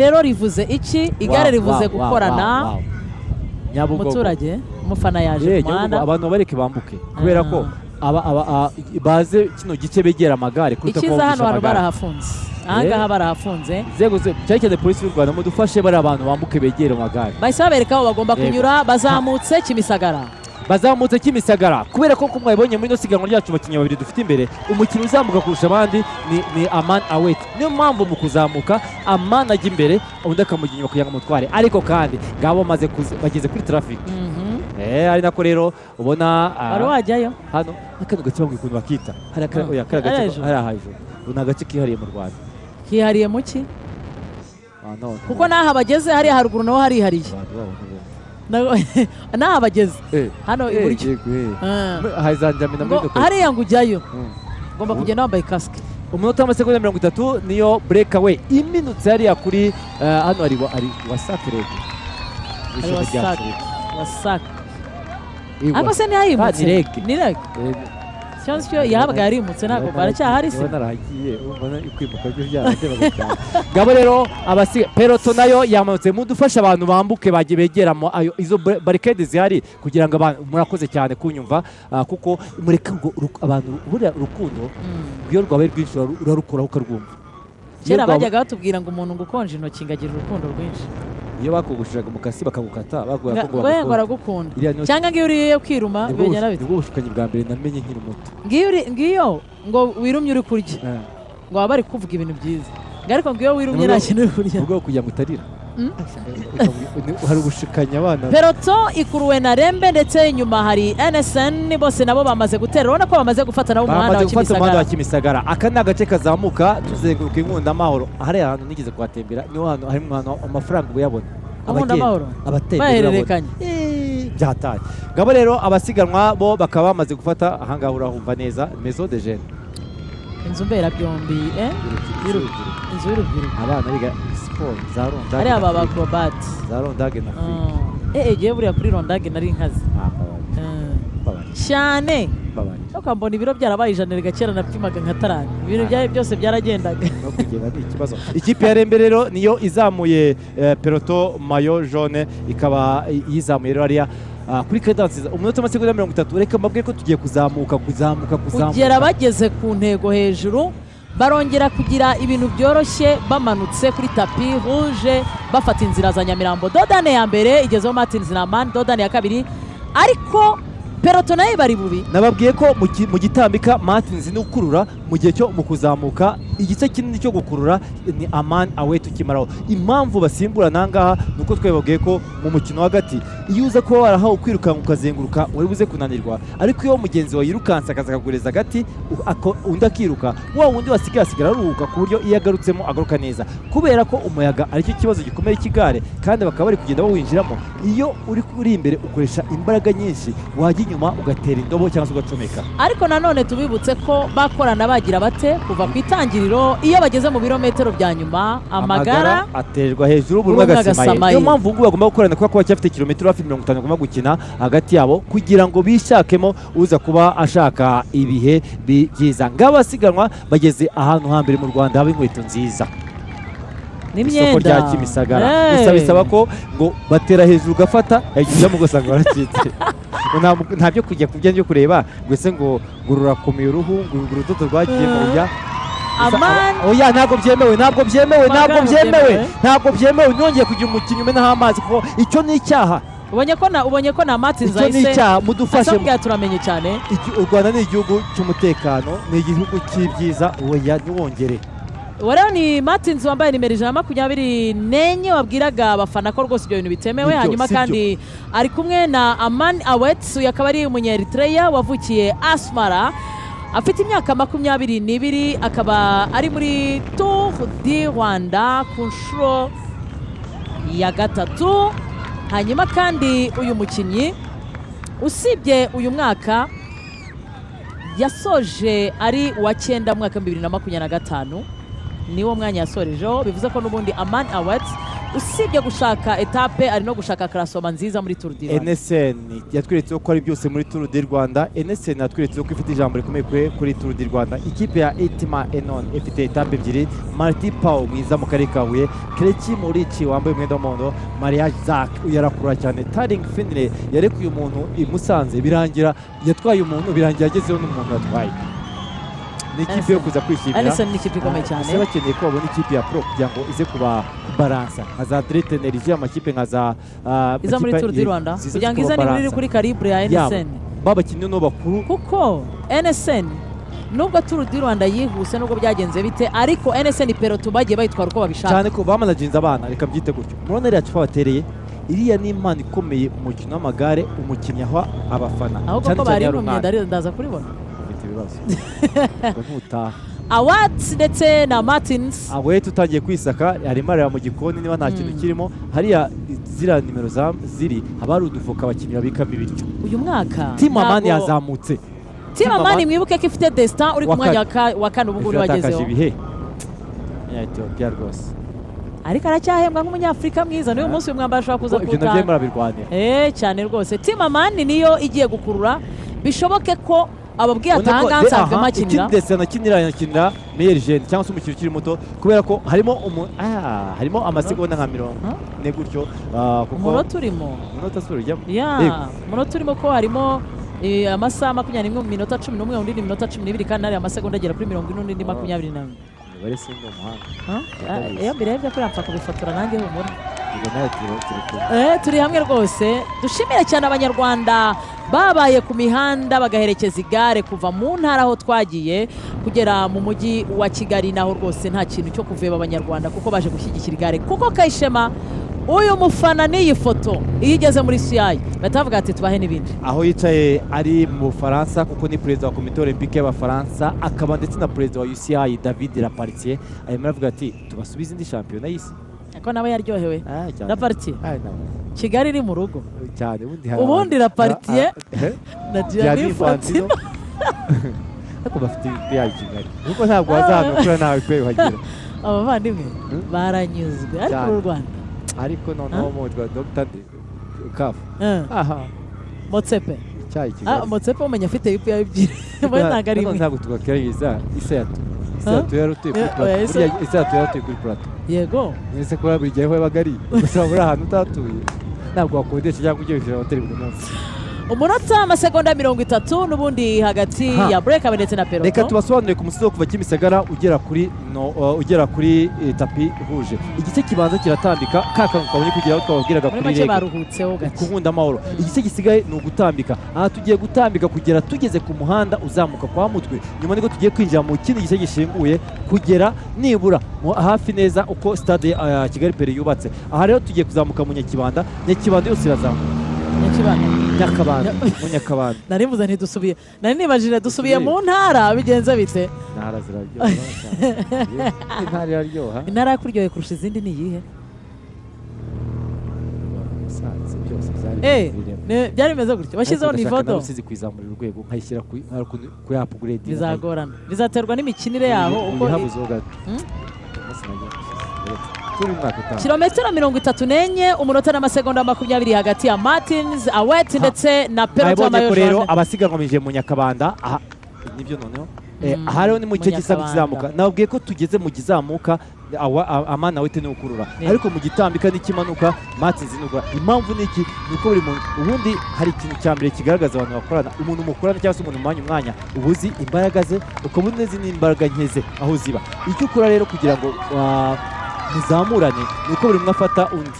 rero rivuze iki igare rivuze gukorana Nyabugogo umuturage umufana yaje mu Rwanda abantu bareke bambuke kubera ko baze kino gice begera amagare kuruta ko hano abantu barahafunze ahangaha barahafunze zego cyane polisi y'u Rwanda mudufashe bari abantu bambuke begera amagare bahise babereka aho bagomba kunyura bazamutse Kimisagara kubera ko mwabonye muri no siganwa ryacu bakinnyi babiri dufite imbere umukino uzamuka kurusha abandi ni Aman Awet niyo mpamvu mu kuzamuka Aman ajya imbere undi akamugira inyuma kugira ngo mutware ariko kandi ngabo bageze kuri traffic ari nako rero ubona bari wajyayo hano akano gace bamwe kuntu bakita hari gace hari ahaje una gace kihariye mu Rwanda kihariye mu ki kuko naha bageze hari haruguru naho hari hariye naha bageze hano iburyo hazanjamina muri doka hariya ngujyayo ngomba kugenda wambaye kasike umunota w'amasegonda 30 niyo breakaway iminutse hariya kuri hano ari wasakirege wasaka ako se ntiyayimutse ni rege cyangwa se yahabwa yarimutse ntabwo baracyahari se naragiye ubona ikwimuka byo byaratebaga ngabo rero peloton nayo yamanutse mudufasha abantu bambuke bagiye begeramo izo barricade zihari kugira ngo abantu murakoze cyane kunyumva kuko mureka abantu buriya rukundo iyo rwabaye rwinshi urarukuraho ukarwumva kera bajyaga batubwira ngo umuntu ngukonje intoki ngagira urukundo rwinshi iyo bakugushiraga umukasi bakagukata bagura ko ngo baragukunda cyangwa ngiyo uriye kwiruma bigera bite ubwo bushukanyi bwa mbere namenye nkiri muto ngiyo ngo wirumye uri kurya ngo baba bari kuvuga ibintu byiza ariko ngiyo wirumye nta kintu uri kurya ubwo kugira ngo utarira hari ubushukanyi abana peloton ikuruwe na Rembe ndetse inyuma hari NSN bose nabo bamaze gutera urabona ko bamaze gufata nabo umuhanda wa Kimisagara aka ni agace kazamuka tuzenguruka inkunda amahoro hari ahantu nigeze kuhatembera niho hantu harimo amafaranga uyabona bahererekanye byataye ngabo rero abasiganwa bo bakaba bamaze gufata ahangaha urahumva neza maison de jeunes inzu mberabyombi inzu y'urubyiruko abana biga siporo za ronda ari aba acrobat za rondage na free giye buriya kuri rondage nari inkazi cyane ukambona ibiro byarabaye ijana rigakera napimaga nka tarani ibintu byawe byose byaragendaga no kugenda ni ikibazo ikipe ya Rembe rero niyo izamuye peloton mayo jaune ikaba yizamuye rero ariya kuri cadence umunota w'amasegonda 30 reka mbabwiye ko tugiye kuzamuka kugera bageze ku ntego hejuru barongera kugira ibintu byoroshye bamanutse kuri tapi rouge bafata inzira za Nyamirambo Dodane ya mbere igezeho Martin Zinaman Dodane ya kabiri ariko peloton nayo bari bubi nababwiye ko mu gitambika Martin zinukurura mu gihe cyo mu kuzamuka igice kinini cyo gukurura ni Aman Awet ukimaraho impamvu basimbura nangaha nuko twebabwiye ko mu mukino hagati iyo uza kuba warahawe kwirukanka ukazenguruka wari buze kunanirwa ariko iyo mugenzi wawe yirukansa akaza akagureza hagati undi akiruka wa wundi wasigaye asigara aruhuka ku buryo iyo agarutsemo agaruka neza kubera ko umuyaga aricyo kibazo gikomeye cy'igare kandi bakaba bari kugenda bawinjiramo iyo uri imbere ukoresha imbaraga nyinshi wajya inyuma ugatera indobo cyangwa se ugacomeka ariko nanone tubibutse ko bakorana bagira bate kuva ku itangiriro iyo bageze mu birometero bya nyuma amagara aterwa hejuru buri agasamaye niyo mpamvu ubwo bagomba gukorana kuko bacyafite kilometero hafi 50 bagomba gukina hagati yabo kugira ngo bishakemo uza kuba ashaka ibihe byiza ngabasiganwa bageze ahantu hambere mu Rwanda haba inkweto nziza n'imyenda rya Kimisagara bisaba ko ngo batera hejuru gafata yagiye mu gusanga baracitse ntabyo kujya kubya byo kureba gwese ngo rurakomeye uruhu urudodo rwagiye mu rya oya ntabwo byemewe nongeye kugira umukinnyi umenaho amazi kuko icyo ni icyaha ubonye ko na Martin Zayise mudufashe turamenye cyane u Rwanda ni igihugu cy'umutekano ni igihugu cy'ibyiza oya niwongere Wareo ni Martins wambaye nimero 124 wabwiraga abafana ko rwose ibyo bintu bitemewe hanyuma kandi ari kumwe na Aman Awet yakaba ari umunyeritreya wavukiye Asmara afite imyaka 22 akaba ari muri Tour du Rwanda ku nshuro ya gatatu hanyuma kandi uyu mukinnyi usibye uyu mwaka yasoje ari wa 9 mu mwaka 2025 niwo mwanya yasorejeho bivuze ko n'ubundi Aman Awet usibye gushaka etape ari no gushaka karasoma nziza muri Tour du Rwanda. NSN yatweretse ko ari byose muri Tour du Rwanda. NSN yatweretse ko ifite ijambo rikomeye kuri Tour du Rwanda. Ikipe ya Etima Enon ifite etape ebyiri, Marty Pau mwiza mu karere ka Huye, Kreki Morici wambaye umwenda w'umuhondo, Mariage Zak yarakura cyane, Taring Finley yarekuye umuntu i Musanze birangira yatwaye umuntu birangira yagezeho n'umuntu yatwaye. Ni ikipe yo kuza kwishimira. NSN ni ikipe ikomeye cyane. Ese bakeneye ko babona ikipe ya Pro kugira ngo ize kuba baransa nka za Drete Energy amakipe nka za iza muri Tour du Rwanda kugira ngo izane muri kuri calibre ya NSN. Babakinnyi no bakuru kuko NSN nubwo Tour du Rwanda yihuse nubwo byagenze bite ariko NSN peloton bagiye bayitwara uko babishaka cyane ko bamanaginze abana reka byite gutyo. Murona iriya cupa batereye iriya ni impano ikomeye mu mukino w'amagare umukinnyi aho abafana cyane cyane ya Rwanda ndaza kuribona ntutaha Awards ndetse na Martins awe tutangiye kwisaka arimo areba mu gikoni niba nta kintu kirimo hariya zira nimero ziri haba hari udufuka abakinnyi babikamo ibiryo. Uyu mwaka Timamani yazamutse. Timamani mwibuke ko ifite Destin uri ku mwanya wa kane ubu ngubu wagezeho ibihe ya Ethiopia rwose ariko aracyahembwa nk'umunyafurika mwiza niyo munsi uyu mwambaro ashobora kuza kuwutanga ibyo nabyo murabirwanira cyane rwose. Timamani niyo igiye gukurura bishoboke ko ababwiye atanga nsanzwe makinira ikindi Destin nakinira meilleur jeune cyangwa se umukino ukiri muto kubera ko harimo amasegonda nka 40 gutyo kuko umunota urimo umunota urimo ko harimo amasaha 21 mu minota 11 undi ni minota 12 kandi hari amasegonda agera kuri 40 n'indi 24 bari singo muhanga iyo mbere y'ibyo kurapfa kubifotora nanjye humura turi hamwe rwose. Dushimire cyane abanyarwanda babaye ku mihanda bagaherekeza igare kuva mu ntara aho twagiye kugera mu mujyi wa Kigali naho rwose nta kintu cyo kuveba abanyarwanda kuko baje gushyigikira igare kuko Kayishema uyu mufana n'iyi foto iyo igeze muri siyayi batavuga ati tubahe n'ibindi. Aho yicaye ari mu Bufaransa kuko ni perezida wa komite olympique y'Abafaransa akaba ndetse na perezida wa UCI David Lapartier arimo aravuga ati tubasubize indi shampiyona y'isi ko nawe yaryohewe Lapartier Kigali iri mu rugo cyane ubundi Lapartier na Gianni Infantino ariko bafite ya Kigali kuko ntabwo wazahana kuri nawe kwe uhagera abavandimwe baranyuzwe ariko u Rwanda ariko noneho mu Dr. Kaf Motsepe cyayi Kigali Motsepe umenya afite yupi ebyiri ntabwo ari imwe ntabwo tugakiriza isatu yarutuye kuri plateau yego nese ko buri gihe bagari gusa buri ahantu utatuye ntabwo wakodesha cyangwa ugiye kujya hoteli buri munsi. Umunota amasegonda 30 n'ubundi hagati ya break abendetse na peloton. Reka tubasobanurire ku musozo kuva Kimisagara ugera kuri tapi rouge. Igice kibanza kiratambika kakanguka abonye kugira aho twababwiraga kuri rege. Baruhutseho gace. Kunkunda amahoro. Igice gisigaye ni ugutambika. Aha tugiye gutambika kugera tugeze ku muhanda uzamuka kwa Mutwe. Nyuma niko tugiye kwinjira mu kindi gice gishinguye kugera nibura hafi neza uko stade Kigali Pere yubatse. Aha rero tugiye kuzamuka mu Nyakibanda. Nyakibanda yose irazamuka. Nyakabanda narivuze ntidusubiye nari nibajije dusubiye mu ntara bigenze bite. Ntara ziraryoha intara iraryoha. Intara yakuryoheye kurusha izindi ni iyihe? Byari bimeze gutyo bashyizeho nivodo usizi kwizamurira urwego nkayishyira ku ya upgrade bizagorana bizaterwa n'imikinire yaho uko kilometero 34 umunota n'amasegonda 20 hagati ya Martins Awet ndetse na peloton mayo rero abasiganwamije mu Nyakabanda nibyo noneho aha rero ni mu gice kizamuka nabwiye ko tugeze mu gizamuka Amana Awet ni ukurura ariko mu gitambika n'ikimanuka Martins n'ugura impamvu niki nuko buri muntu ubundi hari ikintu cyambere kigaragaza abantu bakorana umuntu mukorana cyangwa se umuntu umwanya ubuzi imbaraga ze ukabona nezi n'imbaraga nkeze aho ziba icyo ukora rero kugira ngo muzamurane nuko buri umwe afata undi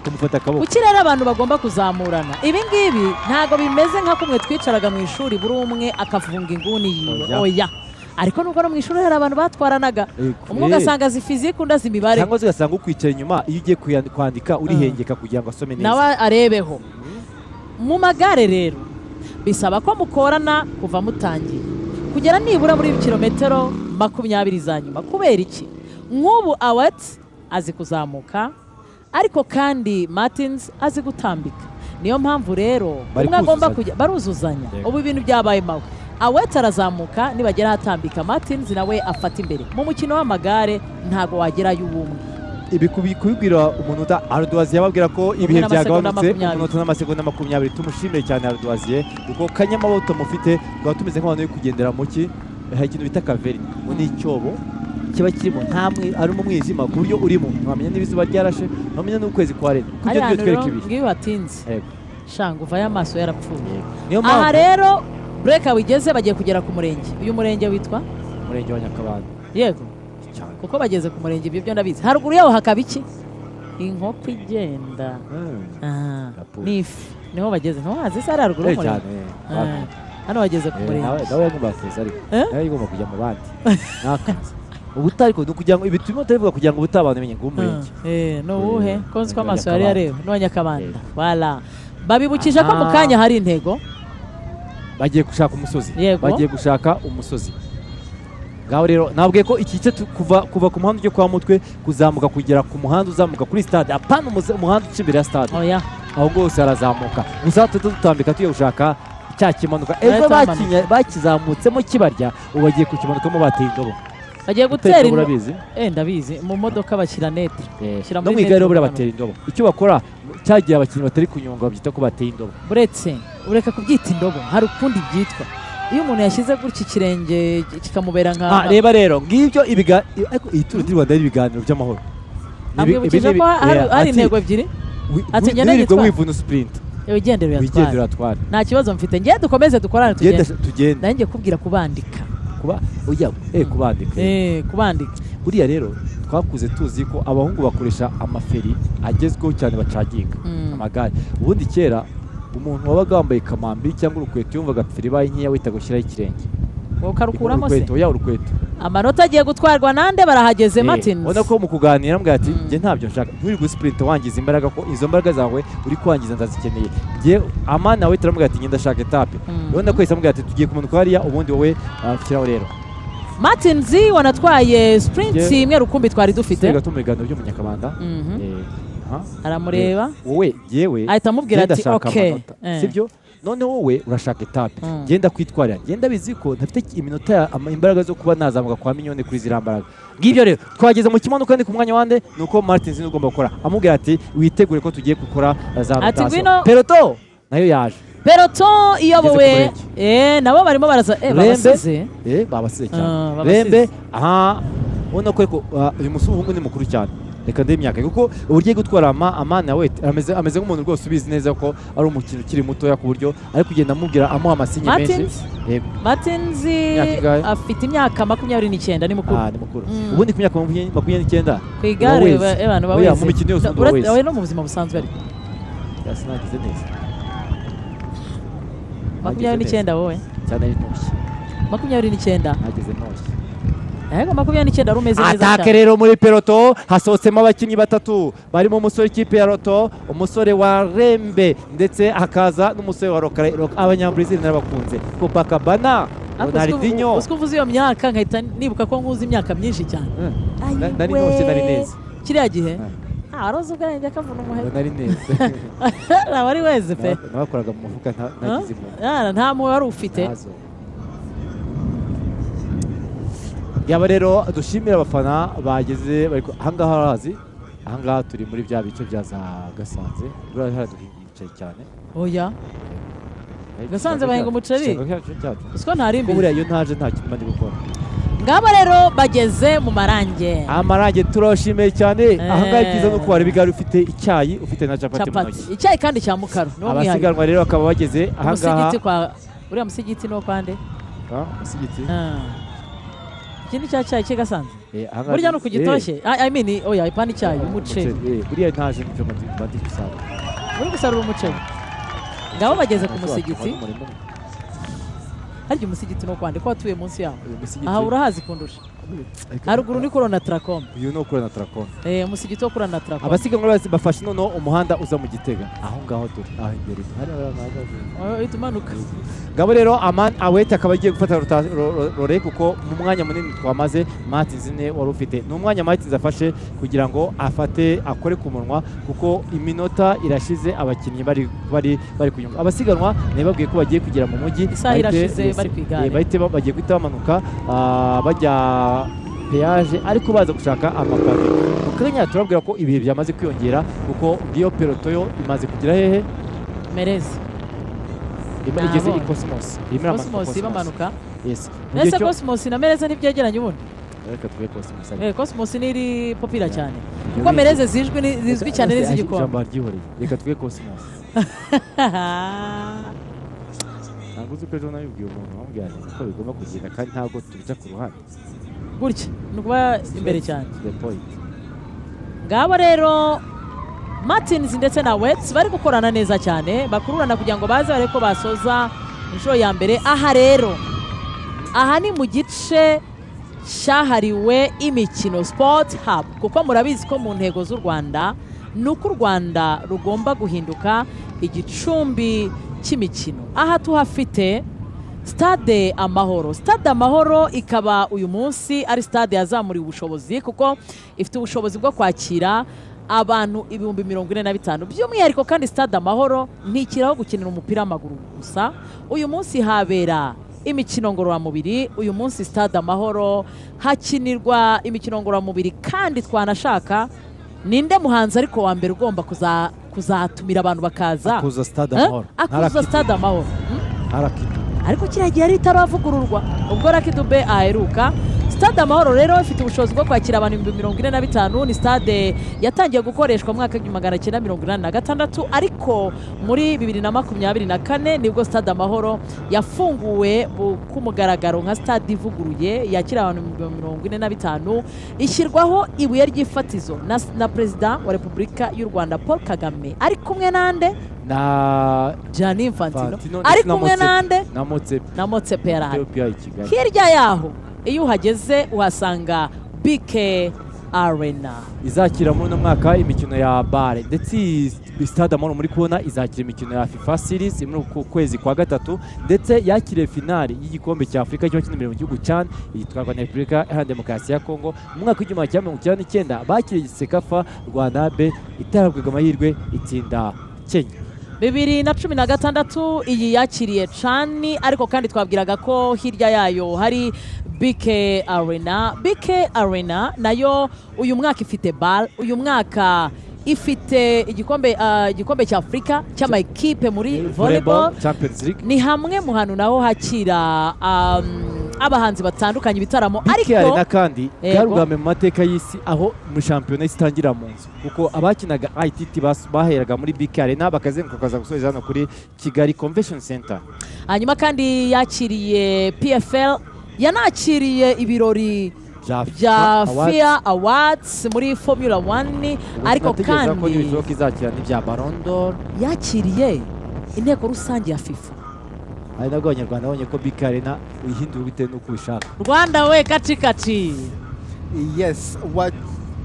kumufata akaboko. Kuki rero abantu bagomba kuzamurana ibi ngibi ntago bimeze nka kumwe twicaraga mu ishuri buri umwe akavunga inguni yiwe oya ariko nuko no mu ishuri hari abantu batwaranaga umwe ugasanga azi fizike undi azi imibare cyangwa se ugasanga ukwicara inyuma iyo ugiye kwandika urihengeka kugira ngo asome neza nawe arebeho. Mu magare rero bisaba ko mukorana kuva mutangiye kugera nibura muri kilometero 20 za nyuma kubera iki nk'ubu Awet azi kuzamuka ariko kandi Martins azi gutambika niyo mpamvu rero umwe agomba kujya baruzuzanya ubu ibintu byabaye mawe Awet arazamuka nibagera hatambika Martins nawe afata imbere mu mukino w'amagare ntago wagera y'ubumwe ibi kubibwira umuntu Ardoisier yababwira ko ibihe byagabanutse umunota n'amasegonda 20 tumushimire cyane Ardoisier kuko kanyamaboto mufite twaba tumeze nk'abantu yo kugendera mu ki hari ikintu bita kaveri ni icyobo kiba kirimo ntamwe ari mu mwijima ku buryo urimo ntamenya n'ibizuba ryarashe ntamenya n'ukwezi kwa rero kujya twe twereka ibi ngiyo batinze shanga uva y'amaso yarapfuye niyo aha rero break wigeze bagiye kugera ku murenge uyu murenge witwa murenge wa Nyakabanda yego kuko bageze ku murenge ibyo ndabizi haruguru yaho hakaba iki inkoko igenda n'ifi niho bageze ntiwazi se ari haruguru y'umurenge hano bageze ku murenge nawe yagomba kuza ariko nawe yagomba kujya mu bandi n'akazi ubutariko kugira ngo ibituma utabivuga kugira ngo ubutabantu menye ngo umurenge no uhe konzi ko amaso yari yareba no Nyakabanda wala babibukije ko mu kanya hari intego bagiye gushaka umusozi ngaho rero nabwiye ko iki gice kuva ku muhanda ujya kwa Mutwe kuzamuka kugera ku muhanda uzamuka kuri stade apana umuhanda uca imbere ya stade aho rwose harazamuka gusa tutambika tugiye gushaka cya kimanuka ejo bakizamutsemo kibarya ubu bagiye kukimanukamo bateye indobo bagiye gutera indobo ndabizi mu modoka bashyira nete no mu igare rero batera indobo icyo bakora cyagiye abakinnyi batari kunyonga babyita ko bateye indobo ureka kubyita indobo hari ukundi byitwa iyo umuntu yashyize gutya ikirenge kikamubera nka reba rero ngibyo iyi turu di Rwanda ari ibiganiro by'amahoro nabwibukije ko hari intego ebyiri ati ngende nitwa wivuna sprint wigendera uratwara nta kibazo mfite ngiye dukomeze dukorane tugende nanjye kubwira kubandika kubandika buriya rero twakuze tuzi ko abahungu bakoresha amaferi agezweho cyane bacaginga amagare ubundi kera umuntu wabaga wambaye kamambiri cyangwa urukweto yumvaga feri baye nkeya wita gushyiraho ikirenge ukarukuramo se urukweto amanota agiye gutwarwa nande barahageze Martin ubona ko mu kuganira mbwa ati njye ntabyo nshaka nturi gusprint wangiza imbaraga ko izo mbaraga zawe uri kwangiza ndazikeneye njye amana we turamubwira ati ngenda shaka etape ubona ko yisambwira ati tugiye kumanuka hariya ubundi wowe kiraho rero Martin wanatwaye sprint imwe rukumbi twari dufite gato mu biganiro byo mu Nyakabanda aramureba wowe yewe ahita amubwira ati okay sibyo none wowe urashaka etape genda kwitwarira genda biziko ntafite iminota imbaraga zo kuba nazamuka kwa minyone kuri zirambaraga ngibyo rero twageze mu kimanuka ndi ku mwanya wande nuko Martin ugomba gukora amubwira ati witegure ko tugiye gukora za rotation peloton nayo yaje peloton iyobowe nabo barimo baraza babasize babasize cyane Rembe ubona ko uyu musuhungu ni mukuru cyane reka ndebe imyaka kuko uburyo gutwara amana we ameze nk'umuntu rwose ubizi neza ko ari umukino ukiri mutoya ku buryo ari kugenda amubwira amuha amasinye menshi Martin afite imyaka 29 ni mukuru ubundi ku myaka 29 ku igare abantu baweze mu mikino yose ndaweze we no mu buzima busanzwe ariko yasinagize neza 29 wowe cyane ari ntoshye 29 nageze ntoshye Ego 29 rumeze neza cyane. Atake rero muri peloton hasohotsemo abakinnyi batatu barimo umusore ikipe ya Roto, umusore wa Rembe ndetse hakaza n'umusore wa Rokare abanyabrazil narabakunze. Copacabana Ronaldinho. Uskuvuze iyo myaka nkahita nibuka ko nkuzi imyaka myinshi cyane. Nari nose nari neza. Kiriya gihe aroze ubwenge akavuna umuheto. Nari neza. Nabari weze pe. Nabakoraga mu mufuka ntagize imwe. Nta mu wari ufite. Yaba rero dushimira abafana bageze ahangaha harazi ahangaha turi muri bya bice bya za Gasanze buriya haraduhingiye cyane oya Gasanze bahinga umuceri siko ntari imbere buriya iyo ntaje nta kintu ndi gukora ngaba rero bageze mu marange amarange turashimiye cyane ahangaha kiza no kwara bigari ufite icyayi ufite na capati mu ntoki icyayi kandi cya mukaro abasiganwa rero akaba bageze ahangaha uriya musigiti no kwande musigiti ikindi cyayi cy'Gasanze burya no kugitoshye I mean oya ipani cyayi umuceri buriya ntaje n'icyo bandi gusarura muri gusarura umuceri ngabo bageze ku musigiti harya umusigiti no kwande ko atuye munsi yaho aha urahazi kundusha haruguru ni Corona Tracom uyu no Corona Tracom umusigiti wo Corona Tracom abasiganwa bafashe none umuhanda uza mu Gitega aho ngaho dore aho imbere hari itumanuka ngabo rero Aman Awete akaba agiye gufata Rore kuko mu mwanya munini twamaze Martins ne wari ufite n'umwanya Martins afashe kugira ngo afate akore ku munwa kuko iminota irashize abakinnyi bari kunyunga abasiganwa nebabwiye ko bagiye kugera mu mujyi irashize bari kwigare bagiye guhita bamanuka bajya peage ariko baza gushaka amapave kanya turabwira ko ibihe byamaze kwiyongera kuko ngiyo peloto yo imaze kugira hehe merezi igeze i Cosmos Cosmos ibamanuka yes nese Cosmos na merezi ntibyegeranye ubundi reka tuve Cosmos Cosmos ni iri popira cyane kuko merezi zizwi cyane n'iz'igikombe ijambo ryihoreye reka tuve Cosmos ntabwo uzi ko ejo nabibwiye umuntu wambwira ko bigomba kugenda kandi ntabwo tubica ku ruhande gutya ni ukuba imbere cyane ngabo rero Martins ndetse na Wets bari gukorana neza cyane bakururana kugira ngo baze bareko basoza inshuro ya mbere. Aha rero aha ni mu gice cyahariwe imikino Sport Hub kuko murabizi ko mu ntego z'u Rwanda nuko u Rwanda rugomba guhinduka igicumbi cy'imikino. Aha tuhafite Stade Amahoro. Stade Amahoro ikaba uyu munsi ari stade yazamuriwe ubushobozi kuko ifite ubushobozi bwo kwakira abantu 45,000 by'umwihariko kandi Stade Amahoro ntikiraho gukinira umupira w'amaguru gusa. Uyu munsi habera imikino ngororamubiri. Uyu munsi Stade Amahoro hakinirwa imikino ngororamubiri kandi twanashaka ninde muhanzi ariko wa mbere ugomba kuzatumira abantu bakaza akuza Stade Amahoro akuza Stade Amahoro Harakidu ariko kiragiye ari taravugururwa ubwo Rakidube aheruka. Stade Amahoro rero ifite ubushobozi bwo kwakira abantu 45,000. Ni stade yatangiye gukoreshwa mu mwaka wa 1986 ariko muri 2024 nibwo Stade Amahoro yafunguwe ku mugaragaro nka stade ivuguruye yakira abantu 45,000 ishyirwaho ibuye ry'ifatizo na President wa Repubulika y'u Rwanda Paul Kagame ari kumwe nande na Gianni Infantino ari kumwe nande na Motsepe yarahari. Hirya yaho iyo uhageze uhasanga BK Arena izakira muri no mwaka imikino ya bare ndetse Stade Amahoro muri kubona izakira imikino ya FIFA Series muri kwezi kwa gatatu ndetse yakire finali y'igikombe cya Afrika cyo kinira mu gihugu CHAN yitwarwa na Repubulika Iharanira Demokarasi ya Congo mu mwaka wa 1999 bakiriye Sekafa Rwanda B itarabwaga amahirwe itsinda Kenya. 2016 iyi yakiriye CHAN ariko kandi twabwiraga ko hirya yayo hari BK Arena. BK Arena nayo uyu mwaka ifite ball, uyu mwaka ifite igikombe cya Afrika cy'amakipe muri volleyball Champions League. Ni hamwe mu hantu naho hakira abahanzi batandukanye bitaramo ariko Arena kandi garugame mu mateka y'isi aho mu shampiyona itangira mu nzu kuko abakinaga ITT baheraga muri BK Arena bakazengukaza gusoza hano kuri Kigali Convention Center. Hanyuma kandi yakiriye PFL yanakiriye ibirori bya FIA Awards muri Formula 1 ariko kandi izakira Ballon d'Or yakiriye inteko rusange ya FIFA. Ari nabwo abanyarwanda babonye ko BK Arena uyihindura bitewe n'uko ubishaka. Rwanda we kati. Yes,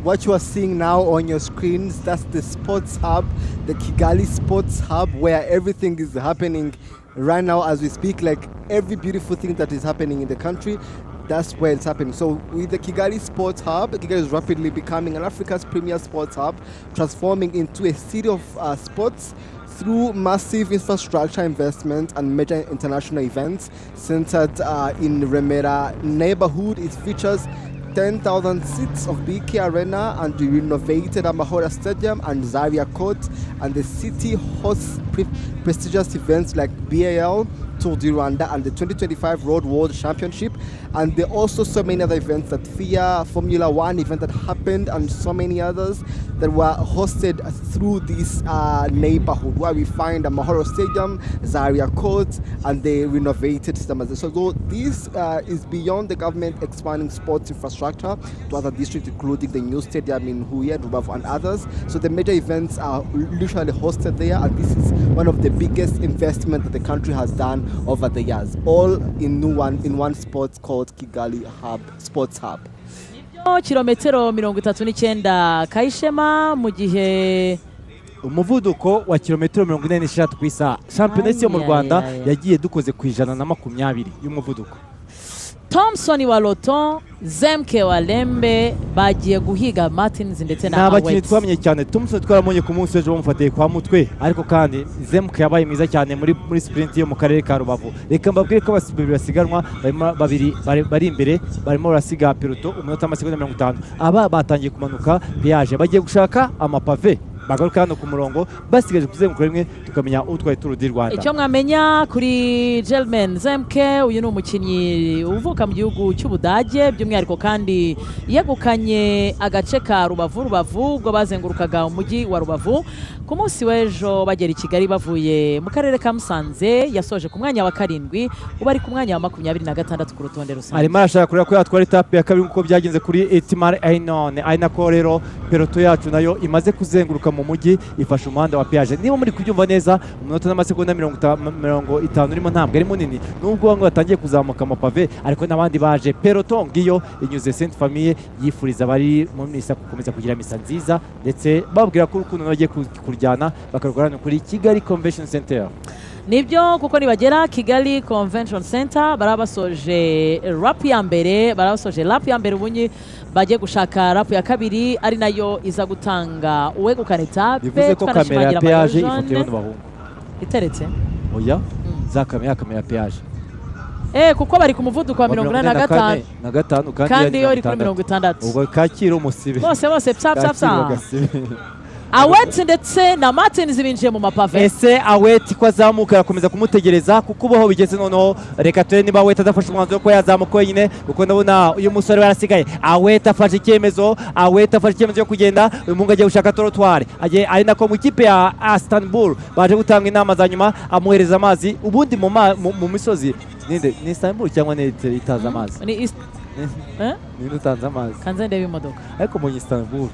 what you are seeing now on your screens, that's the Sports Hub, the Kigali Sports Hub, where everything is happening right now as we speak. Like every beautiful thing that is happening in the country, that's where it's happening. So with the Kigali Sports Hub, Kigali is rapidly becoming an Africa's premier sports hub, transforming into a city of sports through massive infrastructure investment and major international events centered in Remera neighborhood. It features 10,000 seats of BK Arena and the renovated Amahora Stadium and Zaria Court, and the city hosts prestigious events like BAL, Tour du Rwanda and the 2025 Road World Championship, and there are also so many other events that FIA, Formula 1 event that happened, and so many others that were hosted through this neighborhood where we find a Mahoro Stadium, Zaria Court, and the renovated system. So this is beyond the government expanding sports infrastructure to other districts, including the new stadium in Huye, Rubavu, and others. So the major events are literally hosted there, and this is one of the biggest investments that the country has done over the years, all in one spot called Kigali Hub Sports Hub. Kilometero 39 Kayishema mu gihe umuvuduko wa kilometero 46 ku isaha. Shampiyona yo mu Rwanda yagiye dukoze ku 120 y'umuvuduko. Thompson wa Loto, Zemke wa Lembe bagiye guhiga Martins ndetse na Awet. N'abakinnyi twamenye cyane. Thompson twaramonye ku munsi w'ejo bamufatiye kwa mutwe, ariko kandi Zemke yabaye mwiza cyane muri sprint yo mu karere ka Rubavu. Reka mbabwire ko abasibiri basiganwa babiri bari imbere, barimo barasiga peloton umunota amasegonda 50. Aba batangiye kumanuka peage, bagiye gushaka amapave bagaruka hano ku murongo, basigaje kuzenguruka rimwe tukamenya utwaye Tour du Rwanda. Icyo mwamenya kuri Gelman Zemke, uyu ni umukinnyi uvuka mu gihugu cy'Ubudage, by'umwihariko kandi yegukanye agace ka Rubavu ubwo bazengurukaga umujyi wa Rubavu. Ku munsi w'ejo bagera i Kigali bavuye mu karere ka Musanze, yasoje ku mwanya wa 7, ubu ari ku mwanya wa 26 ku rutonde rusange. Arimo arashaka kureba ko yatwara etape ya 2 uko byagenze kuri Etimar Ainon. Ainako rero peloton yacu nayo imaze kuzenguruka mu mujyi, ifasha umuhanda wa peage. Niba muri kubyumva neza, umunota n'amasegonda 50 urimo ntabwo ari munini, nubwo bamwe batangiye kuzamuka amapave, ariko n'abandi baje. Peloton ngiyo inyuze Sainte Famille, yifuriza bari mu misa gukomeza kugira misa nziza, ndetse babwira ko urukundo bagiye kuryana bakarukorana kuri Kigali Convention Center. Nibyo kuko nibagera Kigali Convention Center barabasoje rap ya mbere, ubunyi bagiye gushaka rap ya 2 ari nayo iza gutanga uwegukana etape. Bivuze ko kamera ya peage ifotoye n'abahungu iteretse oya za kamera peage kuko bari ku muvuduko wa 85 kandi yo iri kuri 60. ubwo Kacyiru umusibe bose psa Awet ndetse na Martins binjiye mu mapave. Ese Awet ko azamuka arakomeza kumutegereza, kuko ubaho bigeze noneho. Reka turebe niba Awet adafashe umwanzuro ko yazamuka wenyine, kuko ndabona uyu musore warasigaye. Awet afashe icyemezo yo kugenda. Uyu mungu agiye gushaka trottoir, agiye ari nako mu kipe ya Istanbul baje gutanga inama za nyuma, amuhereza amazi. Ubundi mu misozi ninde ni Istanbul cyangwa ni itaza amazi? Ni ni utanze amazi kanze ndebe imodoka, ariko mu Istanbul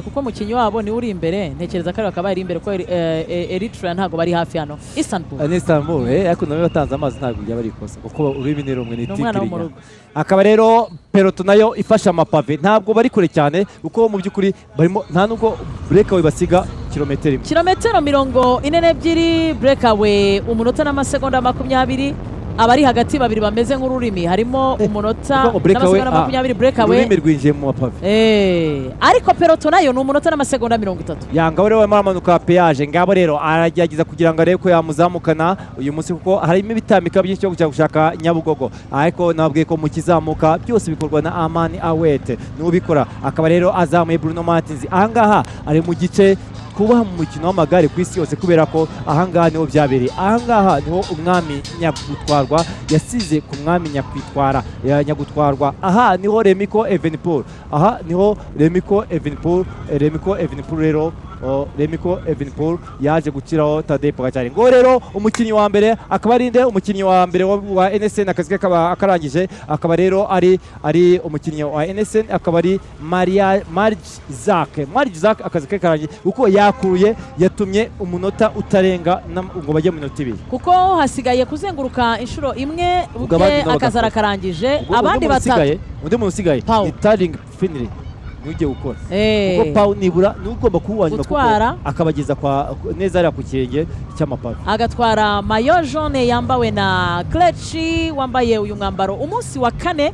kuko mukinyi wabo ni uri imbere, ntekereza ko akaba ari imbere ko Eritrea ntago bari hafi hano. Istanbul ariko nawe batanze amazi ntago byaba ari ikosa, kuko uri binero mwe nitikirinya. Akaba rero peloton nayo ifasha amapave, ntabwo bari kure cyane, kuko mu byukuri barimo nta nubwo breakaway basiga kilometero 42, breakaway umunota n'amasegonda 20. Abari hagati babiri bameze nk'ururimi, harimo umunota n'amasegonda 20 breakaway. Ururimi rwinjiye mu mapave. Ariko peloton nayo ni umunota n'amasegonda 30. Yanga rero amanuka peage, ngabo rero aragerageza kugira ngo arebe ko yamuzamukana uyu munsi, kuko harimo ibitambika byinshi cyo gushaka Nyabugogo. Ariko nabwiye ko mu kizamuka byose bikorwa na Amani Awet n'ubikora. Akaba rero azamuye Bruno Martins. Ahangaha ari mu gice kubaha mu mukino w'amagare ku isi yose, kubera ko ahangaha niho byabereye. Ahangaha niho umwami Nyagutwarwa yasize ku mwami Nyagutwarwa. Aha niho Remiko Evenepoel, rero Remiko Evenepoel yaje gukiraho Tadej Pogacar. Ngo rero umukinnyi wa mbere akaba ari umukinnyi wa mbere wa NSN, akazi akarangije. Akaba rero ari umukinnyi wa NSN, akaba ari Marj Zak akazi ke karangije, kuko yakuruye yatumye umunota utarenga ngo bajye mu minota 2, kuko hasigaye kuzenguruka inshuro imwe ubwe akazara karangije. Abandi batatu undi muntu usigaye ni Tarling Finley nujye gukora, kuko Pau nibura nugomba kuwanyuma, kuko akabageza kwa neza ari ku kirenge cy'amapave, agatwara mayo jaune yambawe na Kletchi wambaye uyu mwambaro umunsi wa 4.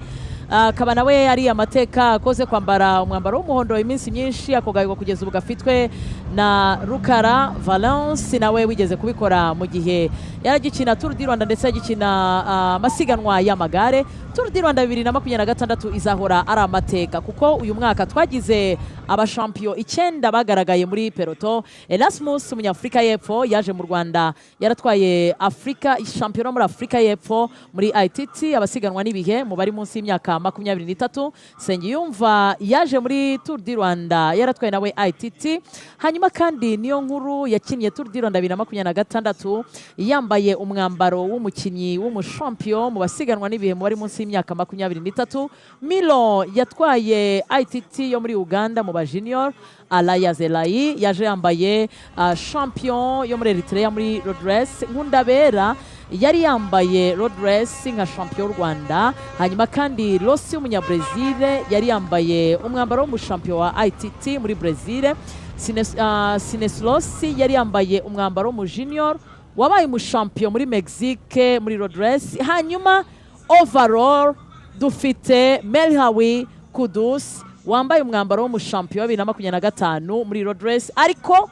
Akaba nawe ari amateka akoze kwambara umwambaro w'umuhondo iminsi myinshi, akogaywa kugeza ubu gafitwe na Rukara Valence, nawe wigeze kubikora mu gihe yaragikina Tour du Rwanda ndetse yagikina amasiganwa y'amagare. Tour du Rwanda 2026 izahora ari amateka, kuko uyu mwaka twagize abashampion 9 bagaragaye muri peloton. Erasmus umunyafrika y'epfo yaje mu Rwanda, yaratwaye Afrika champion muri Afrika y'epfo muri ITT abasiganwa n'ibihe mu bari munsi y'imyaka 23. Sengiyumva yaje muri Tour du Rwanda yaratwaye nawe ITT. Hanyuma kandi niyo nkuru yakinnye Tour du Rwanda 2026 yambaye umwambaro w'umukinnyi w'umushampion mu basiganwa n'ibihe mu bari munsi y'imyaka 23. Milo yatwaye ITT yo muri Uganda mu ba junior. Alaya Zelayi yaje yambaye champion yo muri Eritrea muri road race. Nkundabera yari yambaye road race nka champion Rwanda. Hanyuma kandi Rossi umunyabrazil yari yambaye umwambaro w'umushampion wa ITT muri Brazil. Sineslosi yari yambaye umwambaro mu junior wabaye umushampion muri Mexique muri road race. Hanyuma overall dufite Melhawi Kudus wambaye umwambaro w'umushampiyo wa 2025 muri road race ariko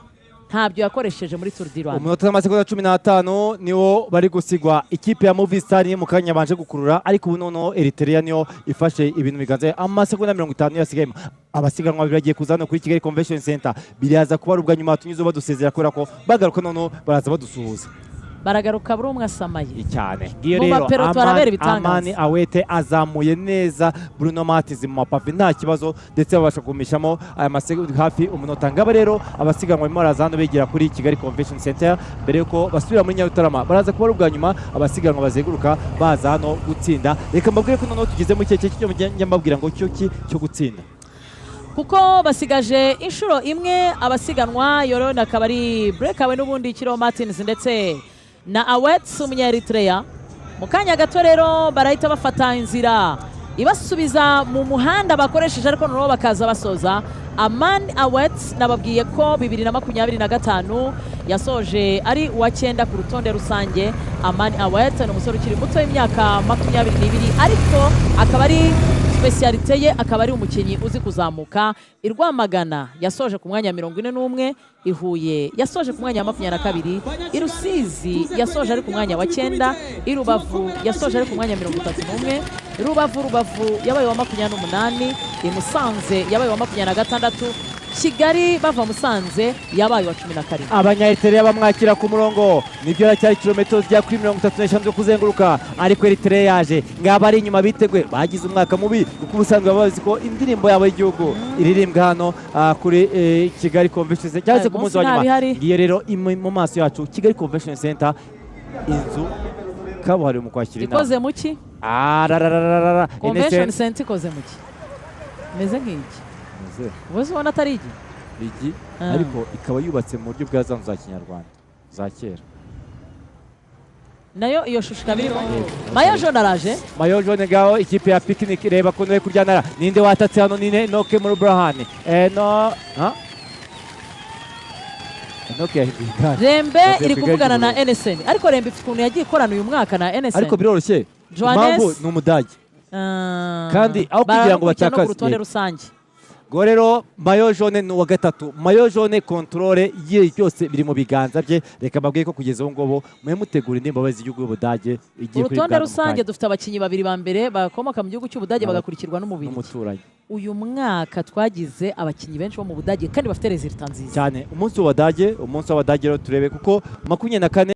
ntabyo yakoresheje muri Tour du Rwanda. Umunota n'amasegonda 15 niwo bari gusigwa ikipe ya Movistar ni mu kanya banje gukurura ariko ubu noneho Eritrea niyo ifashe ibintu biganze amasegonda 50 yasigaye. Abasiganwa biragiye kuzana kuri Kigali Convention Center biraza kuba rubwa nyuma tunyuzo badusezera kubera ko bagaruka noneho baraza badusuhuza. Baragaruka buri umwe asamaye cyane. Iyo rero Amani Awete azamuye neza Bruno Matiz mu mapave nta kibazo ndetse babasha kumishamo aya masegonda hafi umunota. Ngaba rero abasiganwa barimo barazana begera kuri Kigali Convention Center mbere yuko basubira muri Nyarutarama baraza kuba rubwa nyuma abasiganwa bazeguruka baza hano gutsinda. Reka mbabwire ko noneho tugeze mu cyo njya mbabwira ngo cyo gutsinda kuko basigaje inshuro imwe abasiganwa Yorona akaba ari breakaway n'ubundi Kiro Martins ndetse na Awets umunyaeritrea. Mu kanya gato rero barahita bafata inzira ibasubiza mu muhanda bakoresheje ariko noneho bakaza basoza. Amani Awets nababwiye ko 2025 yasoje ari uwa 9 ku rutonde rusange. Amani Awets ni umusore ukiri muto y'imyaka 22 ariko akaba ari specialite ye akaba ari umukinyi uzi kuzamuka. I Rwamagana yasoje ku mwanya 41, I Huye yasoje ku mwanya 22, I Rusizi yasoje ari ku mwanya wa 9, I Rubavu yasoje ari ku mwanya 31, Rubavu yabaye wa 28, I Musanze yabaye wa 26, Kigali bava Musanze yabaye wa 17. Abanyaeritrea bamwakira ku murongo nibyo racyari kilometero zya kuri 35 zo kuzenguruka ariko Eritrea yaje ngaba ari inyuma bitegwe bagize umwaka mubi kuko ubusanzwe babazi ko indirimbo yabo y'igihugu iririmbwa hano kuri Kigali Convention Center cyangwa se ku munsi wa nyuma. Ngiye rero mu maso yacu Kigali Convention Center inzu kabuhariwe mu kwakira inama ikoze muki Convention Center ikoze muki meze nk'iki Wese ubona atari igi ariko ikaba yubatse mu buryo bwa zanzu za Kinyarwanda za kera. Nayo iyo shusho kabirimo Mayo Jaune araje. Mayo Jaune ngaho ikipe ya Picnic reba ko nwe kuryanara ninde watatse hano nine Noke muri Brahani Noke ya Rembe iri kuvugana na NSN ariko Rembe ifite ukuntu yagiye ikorana uyu mwaka na NSN ariko biroroshye impamvu ni umudage kandi aho kugira ngo batakaze urutonde rusange. Go rero Mayo Jaune ni uwa gatatu. Mayo Jaune controle ye byose biri mu biganza bye. Reka mbabwiye ko kugeza ubu ngobo mwe mutegura indimbo bazi igihugu y'Ubudage igiye kuri urutonde rusange. Dufite abakinyi babiri ba mbere bakomoka mu gihugu cy'Ubudage bagakurikirwa n'umuturage. Uyu mwaka twagize abakinyi benshi bo mu Budage kandi bafite resultat nziza cyane. Umunsi w'Abadage rero turebe kuko 24